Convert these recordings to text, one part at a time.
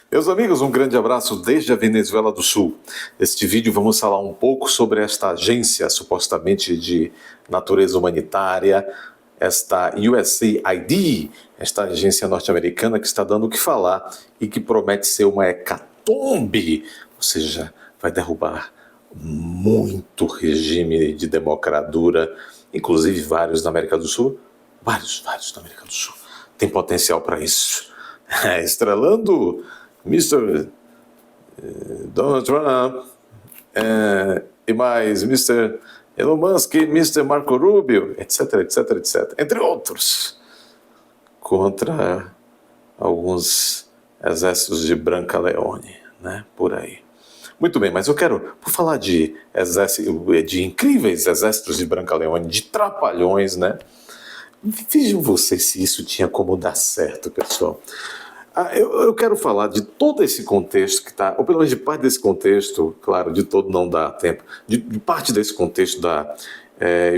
Meus amigos, um grande abraço desde a Venezuela do Sul. Neste vídeo vamos falar um pouco sobre esta agência supostamente de natureza humanitária, esta USAID, esta agência norte-americana que está dando o que falar e que promete ser uma hecatombe, ou seja, vai derrubar muito regime de democratura, inclusive vários na América do Sul, vários na América do Sul. Tem potencial para isso. Estrelando Mr. Donald Trump e mais Mr. Elon Musk, Mr. Marco Rubio, etc, etc, etc, entre outros, contra alguns exércitos de Branca Leone, né, por aí. Muito bem, mas eu quero, por falar de incríveis exércitos de Branca Leone, de trapalhões, né, vejam vocês se isso tinha como dar certo, pessoal. Eu quero falar de todo esse contexto que está, ou pelo menos de parte desse contexto, claro, de todo não dá tempo, de parte desse contexto da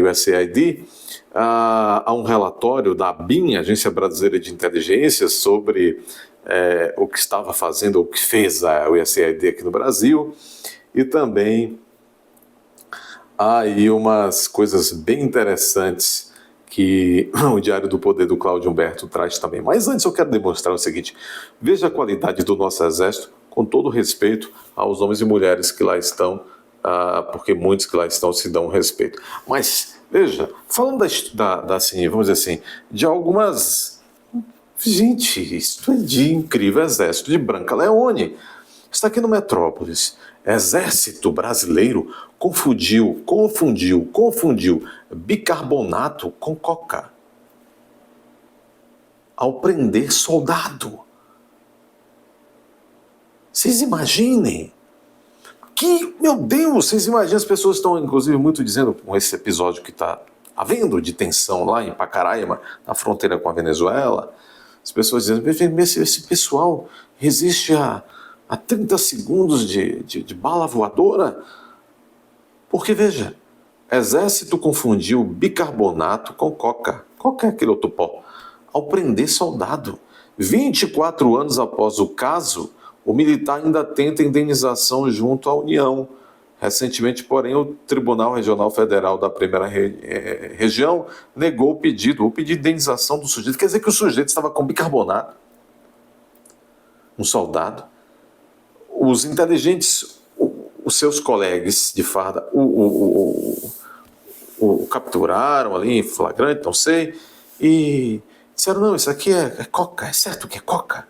USAID. Há um relatório da ABIN, Agência Brasileira de Inteligência, sobre o que estava fazendo, o que fez a USAID aqui no Brasil, e também há aí umas coisas bem interessantes que o Diário do Poder do Cláudio Humberto traz também. Mas antes eu quero demonstrar o seguinte: veja a qualidade do nosso exército, com todo respeito aos homens e mulheres que lá estão, porque muitos que lá estão se dão respeito. Mas, veja, falando assim, vamos dizer assim, de algumas... Gente, isso é de incrível exército de Branca Leone. Está aqui no Metrópolis. Exército brasileiro confundiu bicarbonato com coca ao prender soldado. Vocês imaginem que, meu Deus, vocês imaginam, as pessoas estão inclusive muito dizendo com esse episódio que está havendo de tensão lá em Pacaraima, na fronteira com a Venezuela, as pessoas dizendo, esse pessoal resiste a 30 segundos de bala voadora? Porque, veja, exército confundiu bicarbonato com coca. Coca é aquele outro pó. Ao prender soldado. 24 anos após o caso, o militar ainda tenta indenização junto à União. Recentemente, porém, o Tribunal Regional Federal da Primeira Região negou o pedido de indenização do sujeito. Quer dizer que o sujeito estava com bicarbonato, um soldado. Os inteligentes, os seus colegas de farda, o capturaram ali em flagrante, não sei, e disseram, não, isso aqui é coca, é certo que é coca.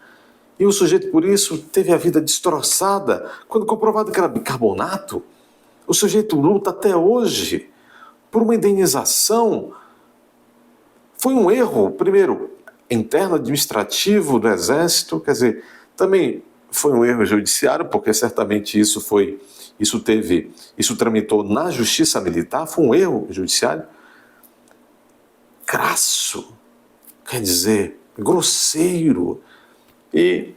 E o sujeito, por isso, teve a vida destroçada. Quando comprovado que era bicarbonato, o sujeito luta até hoje por uma indenização. Foi um erro, primeiro, interno administrativo do Exército, quer dizer, também foi um erro judiciário, porque certamente isso tramitou na Justiça Militar, foi um erro judiciário crasso, quer dizer, grosseiro, e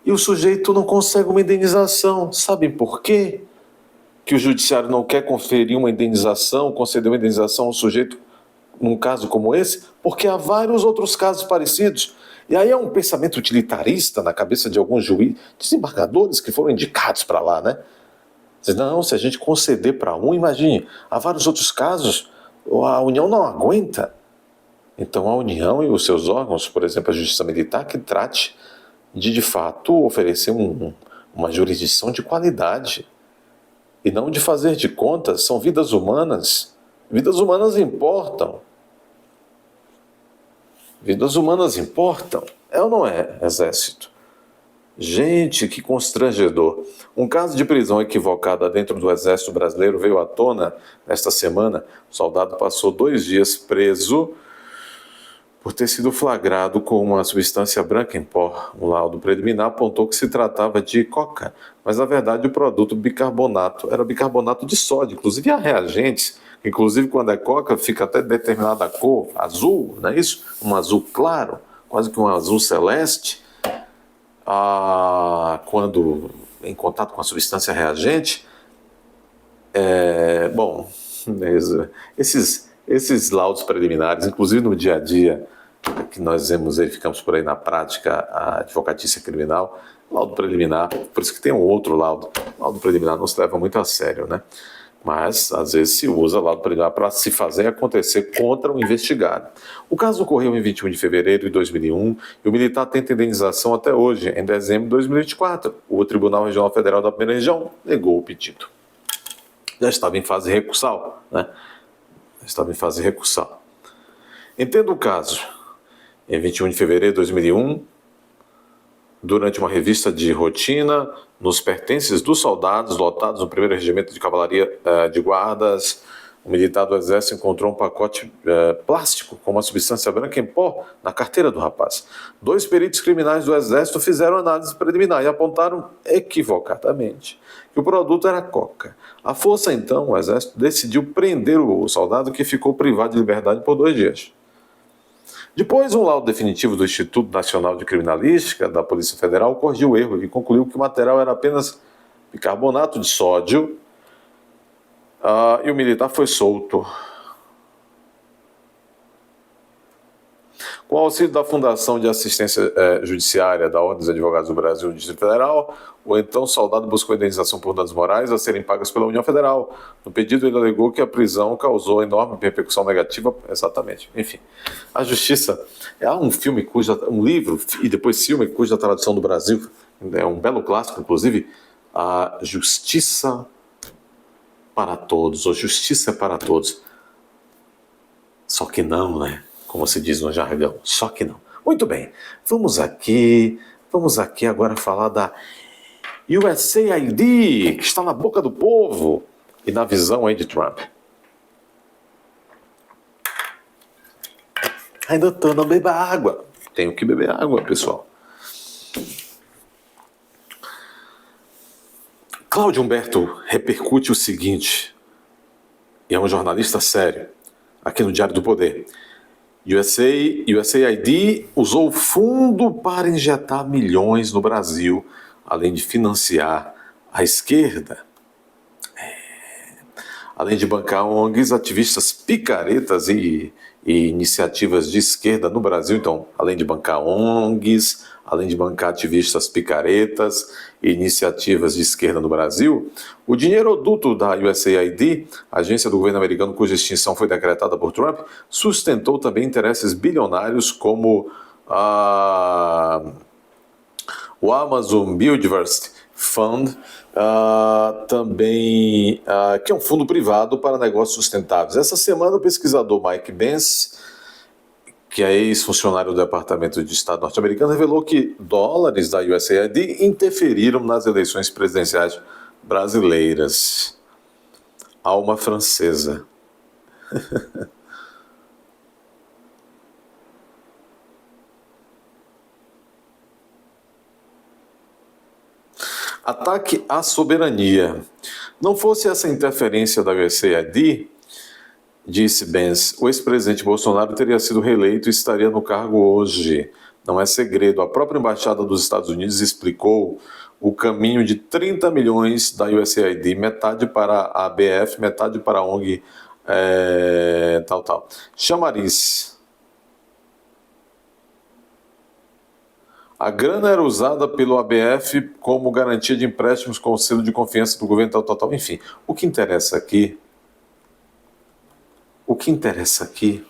o sujeito não consegue uma indenização. Sabem por quê? Que o judiciário não quer conferir uma indenização, conceder uma indenização ao sujeito num caso como esse? Porque há vários outros casos parecidos. E aí é um pensamento utilitarista na cabeça de alguns juízes, desembargadores que foram indicados para lá, né? Diz, não, se a gente conceder para um, imagine, há vários outros casos, a União não aguenta. Então a União e os seus órgãos, por exemplo, a Justiça Militar, que trate de fato, oferecer uma jurisdição de qualidade. E não de fazer de conta, são vidas humanas. Vidas humanas importam. Vidas humanas importam. É ou não é, Exército? Gente, que constrangedor. Um caso de prisão equivocada dentro do Exército Brasileiro veio à tona nesta semana. O soldado passou 2 dias preso por ter sido flagrado com uma substância branca em pó. Um laudo preliminar apontou que se tratava de coca, mas na verdade o produto bicarbonato era bicarbonato de sódio. Inclusive há reagentes, inclusive quando é coca fica até determinada cor, azul, não é isso? Um azul claro, quase que um azul celeste. Quando em contato com a substância reagente, esses laudos preliminares, inclusive no dia a dia que nós verificamos por aí na prática a advocatícia criminal, laudo preliminar, por isso que tem um outro laudo. Laudo preliminar não se leva muito a sério, né? Mas, às vezes, se usa laudo preliminar para se fazer acontecer contra um investigado. O caso ocorreu em 21 de fevereiro de 2001 e o militar tenta indenização até hoje, em dezembro de 2024. O Tribunal Regional Federal da Primeira Região negou o pedido. Já estava em fase recursal, né? Entendo o caso. Em 21 de fevereiro de 2001, durante uma revista de rotina, nos pertences dos soldados lotados no 1º Regimento de Cavalaria de Guardas, o militar do Exército encontrou um pacote plástico com uma substância branca em pó na carteira do rapaz. 2 peritos criminais do Exército fizeram análise preliminar e apontaram equivocadamente que o produto era coca. A força, então, o Exército decidiu prender o soldado, que ficou privado de liberdade por 2 dias. Depois, um laudo definitivo do Instituto Nacional de Criminalística da Polícia Federal corrigiu o erro e concluiu que o material era apenas bicarbonato de sódio, e o militar foi solto. Com o auxílio da Fundação de Assistência Judiciária da Ordem dos Advogados do Brasil e do Distrito Federal, o então soldado buscou indenização por danos morais a serem pagas pela União Federal. No pedido, ele alegou que a prisão causou enorme repercussão negativa. Exatamente. Enfim, a Justiça... Há um livro e depois filme cuja tradução do Brasil é um belo clássico, inclusive, A Justiça para Todos, ou Justiça para Todos. Só que não, né? Como se diz no jargão, só que não. Muito bem, vamos aqui agora falar da USAID, que está na boca do povo e na visão aí de Trump. Ai, doutor, não beba água. Tenho que beber água, pessoal. Cláudio Humberto repercute o seguinte, e é um jornalista sério, aqui no Diário do Poder. USAID usou o fundo para injetar milhões no Brasil, além de financiar a esquerda. Além de bancar ONGs, ativistas picaretas e iniciativas de esquerda no Brasil. Então, além de bancar ONGs, além de bancar ativistas picaretas e iniciativas de esquerda no Brasil, o dinheiroduto da USAID, agência do governo americano cuja extinção foi decretada por Trump, sustentou também interesses bilionários como o Amazon Biodiversity Fund, também, que é um fundo privado para negócios sustentáveis. Essa semana, o pesquisador Mike Benz, que é ex-funcionário do Departamento de Estado norte-americano, revelou que dólares da USAID interferiram nas eleições presidenciais brasileiras. Alma francesa. Ataque à soberania. Não fosse essa interferência da USAID, disse Benz, o ex-presidente Bolsonaro teria sido reeleito e estaria no cargo hoje. Não é segredo. A própria Embaixada dos Estados Unidos explicou o caminho de 30 milhões da USAID, metade para a ABF, metade para a ONG Chamariz. A grana era usada pelo ABF como garantia de empréstimos com o selo de confiança do governo, enfim. O que interessa aqui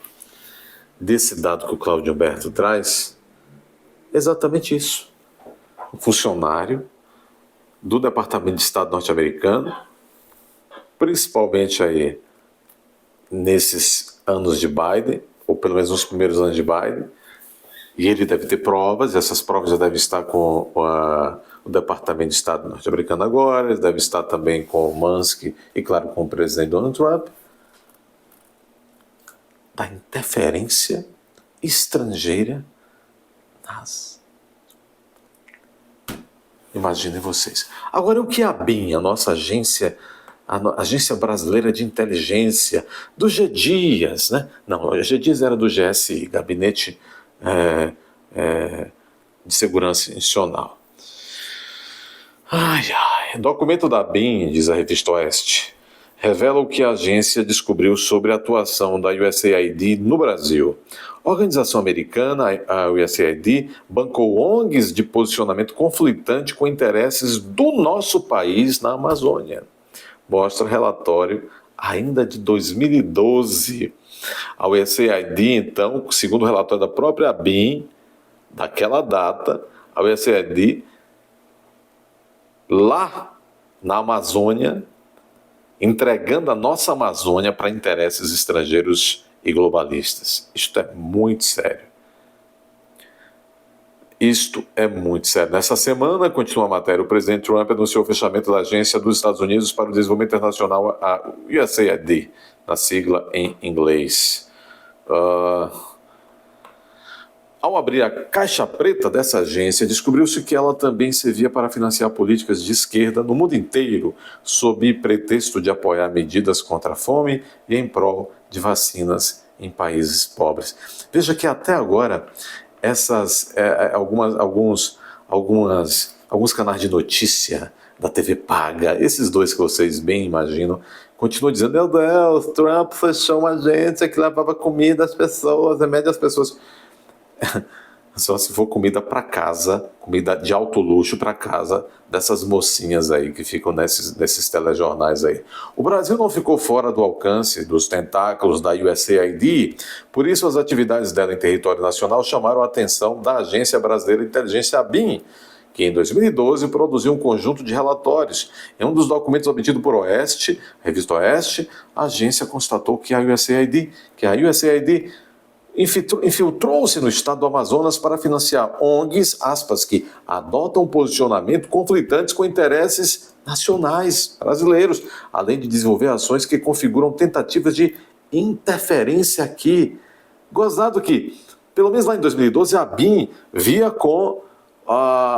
desse dado que o Cláudio Humberto traz, é exatamente isso. Um funcionário do Departamento de Estado norte-americano, principalmente aí nesses anos de Biden, ou pelo menos nos primeiros anos de Biden, e ele deve ter provas, e essas provas já devem estar com o Departamento de Estado norte-americano agora, ele deve estar também com o Musk e, claro, com o presidente Donald Trump, da interferência estrangeira nas... Imaginem vocês. Agora, o que a BIM, a nossa agência, a Agência Brasileira de Inteligência, do G Dias, né? Não, o G Dias era do GSI, Gabinete de Segurança Institucional. Documento da BIM, diz a Revista Oeste, revela o que a agência descobriu sobre a atuação da USAID no Brasil. A organização americana, a USAID, bancou ONGs de posicionamento conflitante com interesses do nosso país na Amazônia. Mostra relatório ainda de 2012. A USAID, então, segundo o relatório da própria ABIN, daquela data, a USAID, lá na Amazônia, entregando a nossa Amazônia para interesses estrangeiros e globalistas. Isto é muito sério. Isto é muito sério. Nessa semana, continua a matéria, o presidente Trump anunciou o fechamento da Agência dos Estados Unidos para o Desenvolvimento Internacional, a USAID, na sigla em inglês. Ao abrir a caixa preta dessa agência, descobriu-se que ela também servia para financiar políticas de esquerda no mundo inteiro, sob pretexto de apoiar medidas contra a fome e em prol de vacinas em países pobres. Veja que até agora alguns canais de notícia da TV paga, esses dois que vocês bem imaginam, continuam dizendo: meu Deus, Trump fechou uma agência que levava comida às pessoas, remédio às pessoas. Só se for comida para casa, comida de alto luxo para casa dessas mocinhas aí que ficam nesses telejornais aí. O Brasil não ficou fora do alcance dos tentáculos da USAID, por isso as atividades dela em território nacional chamaram a atenção da Agência Brasileira de Inteligência, ABIN, que em 2012 produziu um conjunto de relatórios. Em um dos documentos obtidos por Revista Oeste, a agência constatou que a USAID infiltrou-se no estado do Amazonas para financiar ONGs, aspas, que adotam posicionamento conflitantes com interesses nacionais brasileiros, além de desenvolver ações que configuram tentativas de interferência aqui. Gozado que, pelo menos lá em 2012, a ABIN via com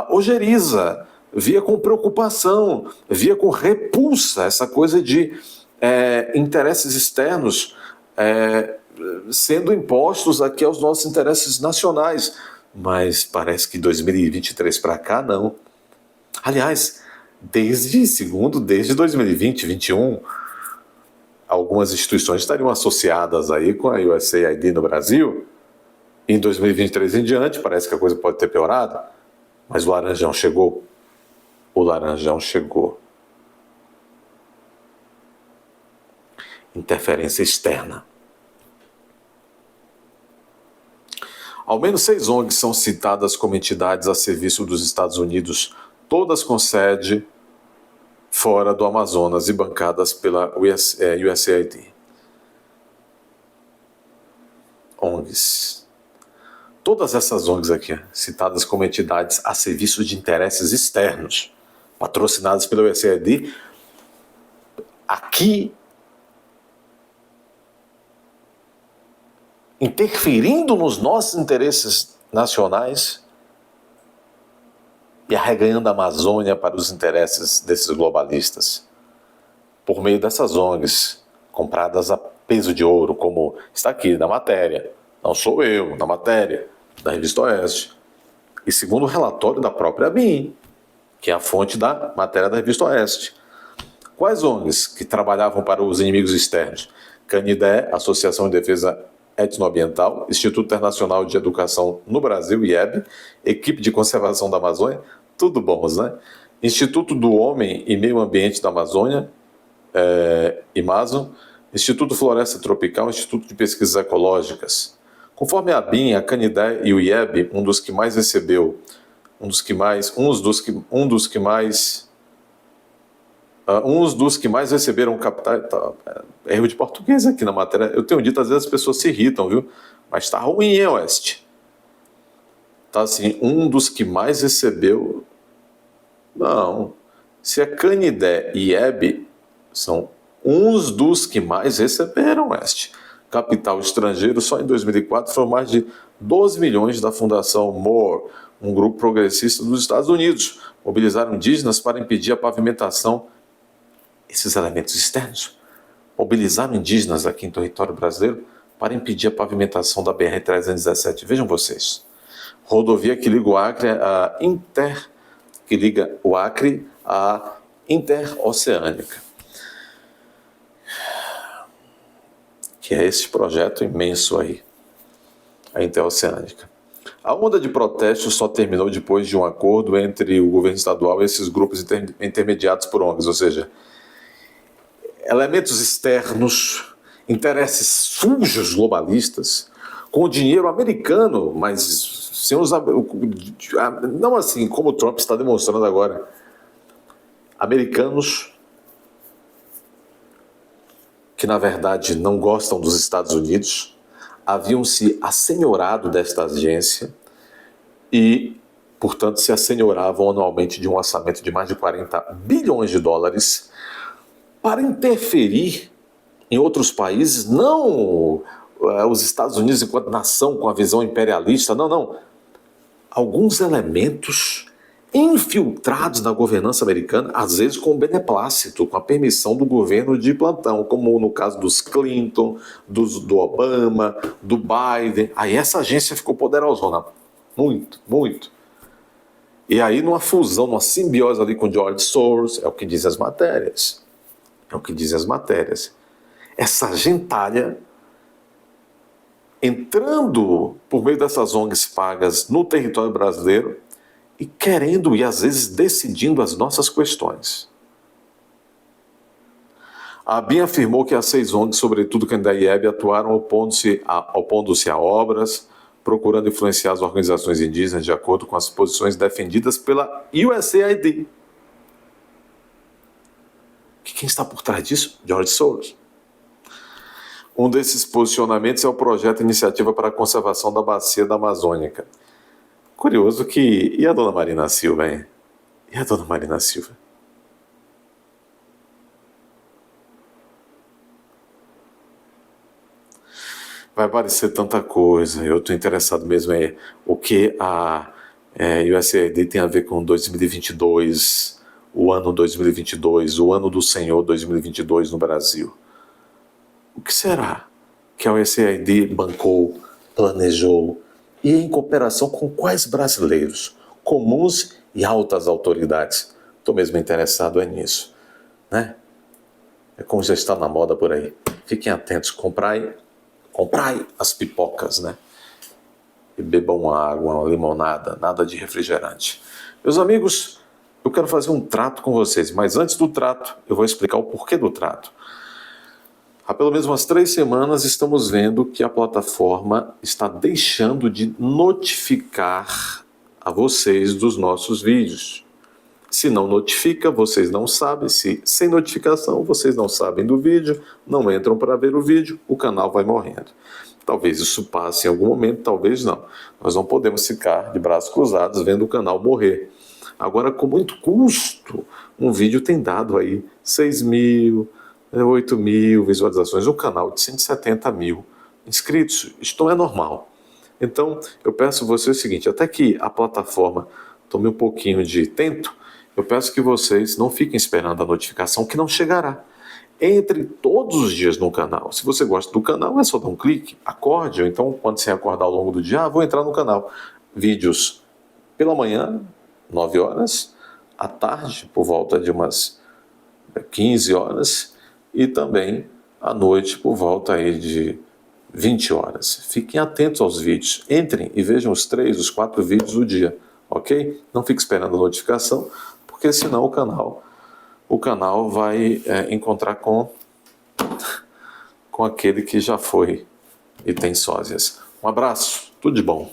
ojeriza, via com preocupação, via com repulsa essa coisa de interesses externos sendo impostos aqui aos nossos interesses nacionais. Mas parece que 2023 para cá, não. Aliás, desde 2020, 2021, algumas instituições estariam associadas aí com a USAID no Brasil. Em 2023 em diante, parece que a coisa pode ter piorado. Mas o Laranjão chegou. O Laranjão chegou. Interferência externa. Ao menos 6 ONGs são citadas como entidades a serviço dos Estados Unidos, todas com sede fora do Amazonas e bancadas pela USAID. ONGs. Todas essas ONGs aqui, citadas como entidades a serviço de interesses externos, patrocinadas pela USAID, aqui interferindo nos nossos interesses nacionais e arreganhando a Amazônia para os interesses desses globalistas, por meio dessas ONGs, compradas a peso de ouro, como está aqui na matéria, não sou eu, na matéria da Revista Oeste, e segundo o relatório da própria ABIN, que é a fonte da matéria da Revista Oeste. Quais ONGs que trabalhavam para os inimigos externos? Canidé, Associação de Defesa Etnoambiental, Instituto Internacional de Educação no Brasil, IEB, Equipe de Conservação da Amazônia, tudo bons, né? Instituto do Homem e Meio Ambiente da Amazônia, IMASO, Instituto Floresta Tropical, Instituto de Pesquisas Ecológicas. Conforme a ABIN, a Canidé e o IEB, um dos que mais receberam capitais. Erro de português aqui na matéria. Eu tenho dito, às vezes as pessoas se irritam, viu? Mas tá ruim, hein, Oeste? Tá assim, um dos que mais recebeu. Não. Se é Canidé e IEB, são uns dos que mais receberam, Oeste. Capital estrangeiro, só em 2004 foram mais de 12 milhões da Fundação Moore, um grupo progressista dos Estados Unidos. Mobilizaram indígenas para impedir a pavimentação. Esses elementos externos mobilizaram indígenas aqui em território brasileiro para impedir a pavimentação da BR-317. Vejam vocês. Rodovia que liga o Acre à Interoceânica. que é esse projeto imenso aí, a interoceânica. A onda de protestos só terminou depois de um acordo entre o governo estadual e esses grupos intermediados por ONGs, ou seja, elementos externos, interesses sujos globalistas, com dinheiro americano, mas sem usar, não assim como o Trump está demonstrando agora, americanos que na verdade não gostam dos Estados Unidos, haviam se assenhorado desta agência e, portanto, se assenhoravam anualmente de um orçamento de mais de 40 bilhões de dólares para interferir em outros países, não os Estados Unidos enquanto nação com a visão imperialista, não. Alguns elementos infiltrados na governança americana, às vezes com beneplácito, com a permissão do governo de plantão, como no caso dos Clinton, do Obama, do Biden. Aí essa agência ficou poderosona, muito. E aí numa fusão, numa simbiose ali com George Soros, é o que dizem as matérias. Essa gentalha entrando por meio dessas ONGs pagas no território brasileiro e querendo e às vezes decidindo as nossas questões. A ABIN afirmou que as 6 ONGs, sobretudo Candaíebe, atuaram opondo-se a obras, procurando influenciar as organizações indígenas de acordo com as posições defendidas pela USAID. Quem está por trás disso? George Soros. Um desses posicionamentos é o projeto Iniciativa para a Conservação da Bacia da Amazônica. Curioso que... E a dona Marina Silva, hein? Vai aparecer tanta coisa. Eu estou interessado mesmo em o que a USAID tem a ver com 2022, o ano 2022, o ano do Senhor 2022 no Brasil. O que será que a USAID bancou, planejou e em cooperação com quais brasileiros, comuns e altas autoridades? Estou mesmo interessado nisso, né? É como já está na moda por aí. Fiquem atentos, comprai as pipocas, né? E bebam água, uma limonada, nada de refrigerante. Meus amigos, eu quero fazer um trato com vocês, mas antes do trato, eu vou explicar o porquê do trato. Há pelo menos umas 3 semanas estamos vendo que a plataforma está deixando de notificar a vocês dos nossos vídeos. Se não notifica, vocês não sabem. Se sem notificação, vocês não sabem do vídeo, não entram para ver o vídeo, o canal vai morrendo. Talvez isso passe em algum momento, talvez não. Nós não podemos ficar de braços cruzados vendo o canal morrer. Agora, com muito custo, um vídeo tem dado aí 6 mil, 8 mil visualizações, um canal de 170 mil inscritos. Isto não é normal. Então, eu peço a você o seguinte, até que a plataforma tome um pouquinho de tento, eu peço que vocês não fiquem esperando a notificação, que não chegará. Entre todos os dias no canal. Se você gosta do canal, é só dar um clique, acorde, ou então, quando você acordar ao longo do dia, vou entrar no canal. Vídeos pela manhã, 9 horas, à tarde, por volta de umas 15 horas, e também à noite, por volta aí de 20 horas. Fiquem atentos aos vídeos. Entrem e vejam os 3, os 4 vídeos do dia, ok? Não fique esperando a notificação, porque senão o canal vai encontrar com aquele que já foi e tem sósias. Um abraço, tudo de bom.